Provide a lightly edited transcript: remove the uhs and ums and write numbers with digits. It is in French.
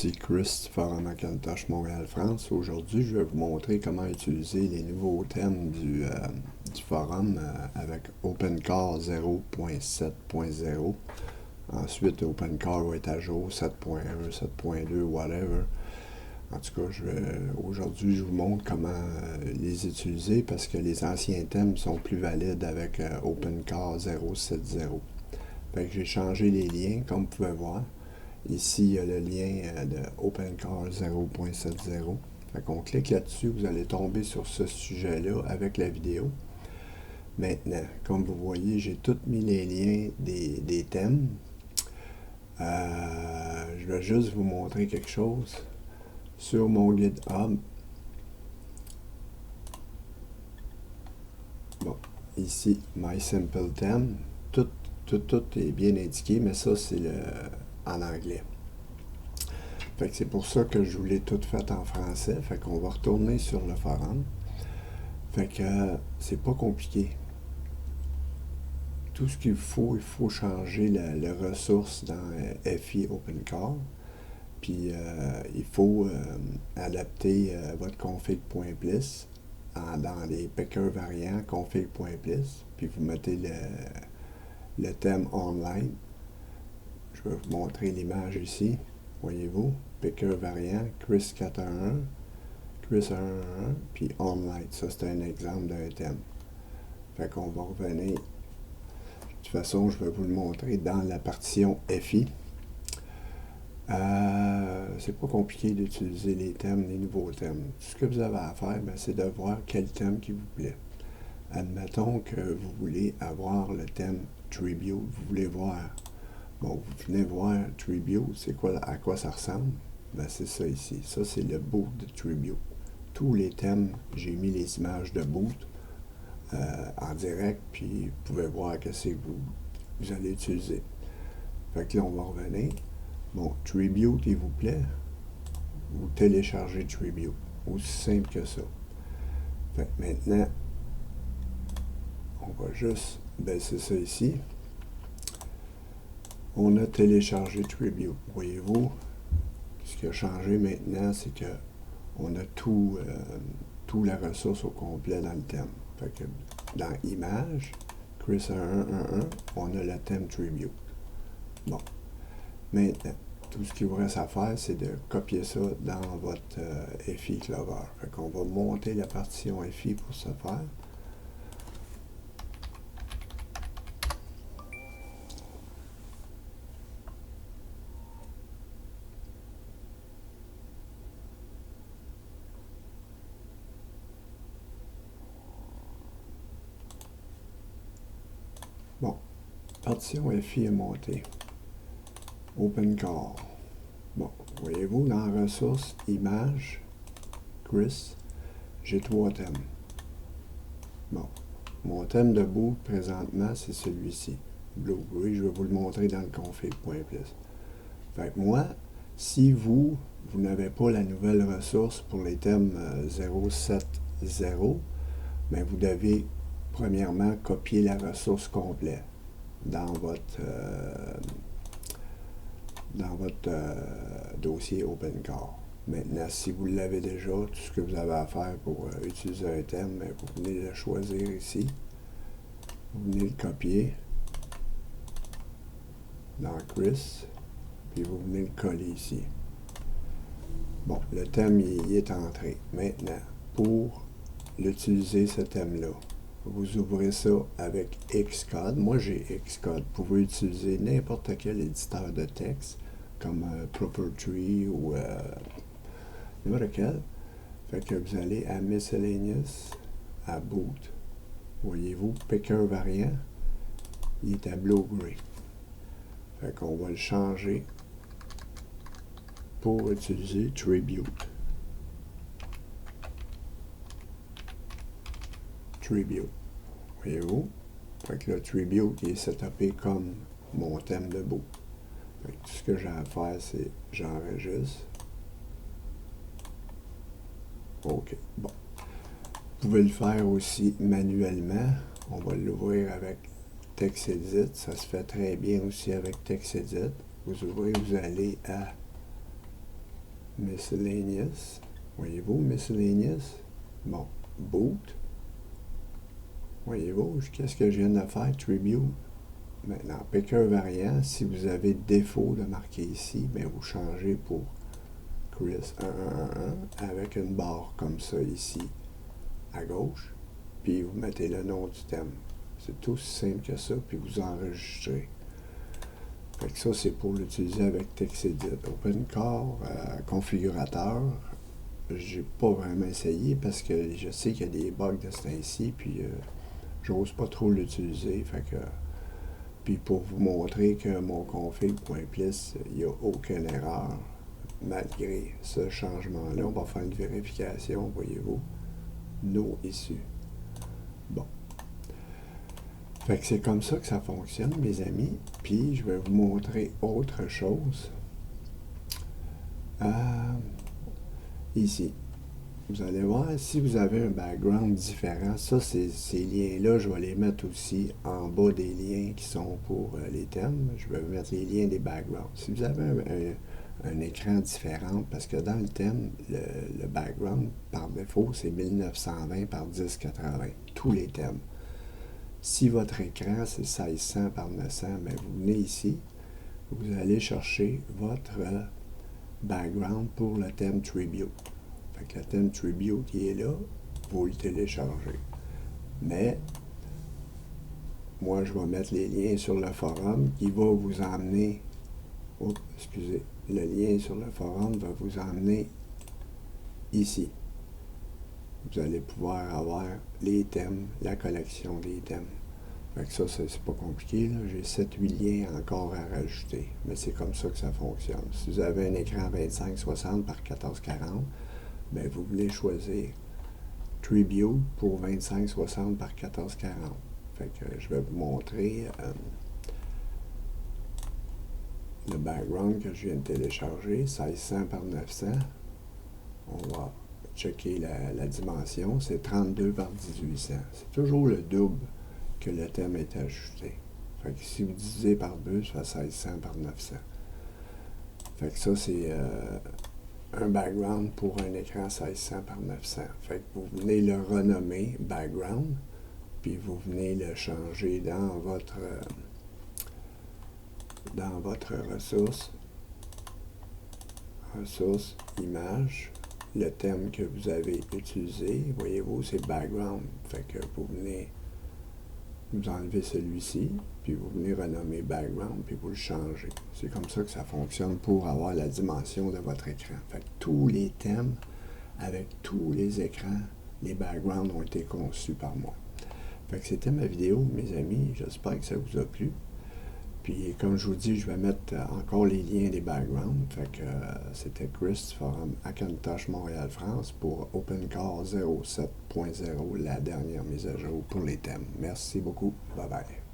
C'est Christopher Macintosh Montréal France. Aujourd'hui, je vais vous montrer comment utiliser les nouveaux thèmes du forum avec OpenCore 0.7.0. Ensuite, OpenCore va être à jour 7.1, 7.2, whatever. En tout cas, aujourd'hui, je vous montre comment les utiliser parce que les anciens thèmes sont plus valides avec OpenCore 0.7.0. Fait que j'ai changé les liens, comme vous pouvez voir. Ici, il y a le lien de OpenCore 0.70. Fait qu'on clique là-dessus, vous allez tomber sur ce sujet-là avec la vidéo. Maintenant, comme vous voyez, j'ai tout mis les liens des thèmes. Je vais juste vous montrer quelque chose. Sur mon GitHub, bon, ici, My Simple Theme, tout est bien indiqué, mais ça, c'est en anglais. Fait que c'est pour ça que je vous l'ai tout fait en français. Fait qu'on va retourner sur le forum. Fait que c'est pas compliqué. Tout ce qu'il faut, il faut changer la ressource dans FI OpenCore. Puis il faut adapter votre config.plis dans les pickers variants config.plis. Puis vous mettez le thème online. Je vais vous montrer l'image ici. Voyez-vous, picker variant, Chris 411, Chris 111, puis online. Ça, c'est un exemple d'un thème. Fait qu'on va revenir. De toute façon, je vais vous le montrer dans la partition FI. C'est pas compliqué d'utiliser les thèmes, les nouveaux thèmes. Tout ce que vous avez à faire, c'est de voir quel thème qui vous plaît. Admettons que vous voulez avoir le thème Tribute. Vous voulez voir. Bon, vous venez voir Tribute, c'est quoi, à quoi ça ressemble? C'est ça ici. Ça, c'est le boot de Tribute. Tous les thèmes, j'ai mis les images de boot en direct, puis vous pouvez voir qu'est-ce que vous allez utiliser. Fait que là, on va revenir. Bon, Tribute, il vous plaît? Vous téléchargez Tribute. Aussi simple que ça. Fait que maintenant, on va juste baisser ça ici. On a téléchargé Tribute. Voyez-vous, ce qui a changé maintenant, c'est que on a tout la ressource au complet dans le thème. Fait que dans Images, Chris 1111, on a le thème Tribute. Bon. Maintenant, tout ce qu'il vous reste à faire, c'est de copier ça dans votre FI Clover. Fait qu'on va monter la partition FI pour ce faire. Bon, partition FI est montée. OpenCore. Bon, voyez-vous, dans Ressources, Images, Chris, j'ai 3 thèmes. Bon, mon thème de boot présentement, c'est celui-ci. Blue-Gray, je vais vous le montrer dans le config.plis. Fait que moi, si vous n'avez pas la nouvelle ressource pour les thèmes 0.7.0, vous devez premièrement copier la ressource complète dans votre dossier OpenCore. Maintenant, si vous l'avez déjà, tout ce que vous avez à faire pour utiliser un thème, vous venez le choisir ici. Vous venez le copier dans Chris, puis vous venez le coller ici. Bon, le thème il est entré. Maintenant, pour l'utiliser, ce thème-là, vous ouvrez ça avec Xcode. Moi, j'ai Xcode. Vous pouvez utiliser n'importe quel éditeur de texte, comme Propertree ou n'importe quel. Fait que vous allez à Miscellaneous, à Boot. Voyez-vous, Picker variant, il est à Blue-Gray. Fait qu'on va le changer pour utiliser Tribute. Tribute. Voyez-vous? Fait que le Tribute il est setupé comme mon thème de boot. Fait que tout ce que j'ai à faire, c'est j'enregistre. OK. Bon. Vous pouvez le faire aussi manuellement. On va l'ouvrir avec TextEdit. Ça se fait très bien aussi avec TextEdit. Vous ouvrez, vous allez à Miscellaneous. Voyez-vous, Miscellaneous. Bon, Boot. Voyez-vous, qu'est-ce que je viens de faire? Tribute. Maintenant, picker variant, si vous avez défaut de marquer ici, bien vous changez pour Chris 1111 avec une barre comme ça ici à gauche, puis vous mettez le nom du thème. C'est tout aussi simple que ça, puis vous enregistrez. Fait que ça, c'est pour l'utiliser avec TextEdit. OpenCore, configurateur, j'ai pas vraiment essayé parce que je sais qu'il y a des bugs de ce temps-ci, puis j'ose pas trop l'utiliser. Fait que, puis pour vous montrer que mon config.plis, il n'y a aucune erreur, malgré ce changement-là. On va faire une vérification, voyez-vous. No issue. Bon. Fait que c'est comme ça que ça fonctionne, mes amis. Puis, je vais vous montrer autre chose. Ici. Vous allez voir, si vous avez un background différent, ça, ces liens-là, je vais les mettre aussi en bas des liens qui sont pour les thèmes. Je vais mettre les liens des backgrounds. Si vous avez un écran différent, parce que dans le thème, le background, par défaut, c'est 1920 par 1080. Tous les thèmes. Si votre écran, c'est 1600 par 900, bien, vous venez ici, vous allez chercher votre background pour le thème Tribute. Fait que le thème Tribute qui est là, vous le téléchargez. Mais, moi, je vais mettre les liens sur le forum qui va vous emmener, excusez, le lien sur le forum va vous emmener ici. Vous allez pouvoir avoir les thèmes, la collection des thèmes. Fait que ça, c'est pas compliqué, là. J'ai 7-8 liens encore à rajouter. Mais c'est comme ça que ça fonctionne. Si vous avez un écran 2560 par 1440, bien, vous voulez choisir Tribute pour 2560 par 1440. Fait que je vais vous montrer le background que je viens de télécharger, 1600 par 900. On va checker la dimension, c'est 32 par 1800. C'est toujours le double que le thème est ajusté. Fait que si vous divisez par 2, ça fait 1600 par 900. Fait que ça, c'est un background pour un écran 1600 par 900. Fait que vous venez le renommer background, puis vous venez le changer dans votre ressource, image, le thème que vous avez utilisé. Voyez-vous, c'est background. Fait que vous venez vous enlevez celui-ci, puis vous venez renommer background, puis vous le changez. C'est comme ça que ça fonctionne pour avoir la dimension de votre écran. Fait que tous les thèmes, avec tous les écrans, les backgrounds ont été conçus par moi. Fait que c'était ma vidéo, mes amis. J'espère que ça vous a plu. Puis, comme je vous dis, je vais mettre encore les liens des backgrounds. Fait que c'était Chris du forum Hackintosh Montréal France pour OpenCore 07.0, la dernière mise à jour pour les thèmes. Merci beaucoup. Bye bye.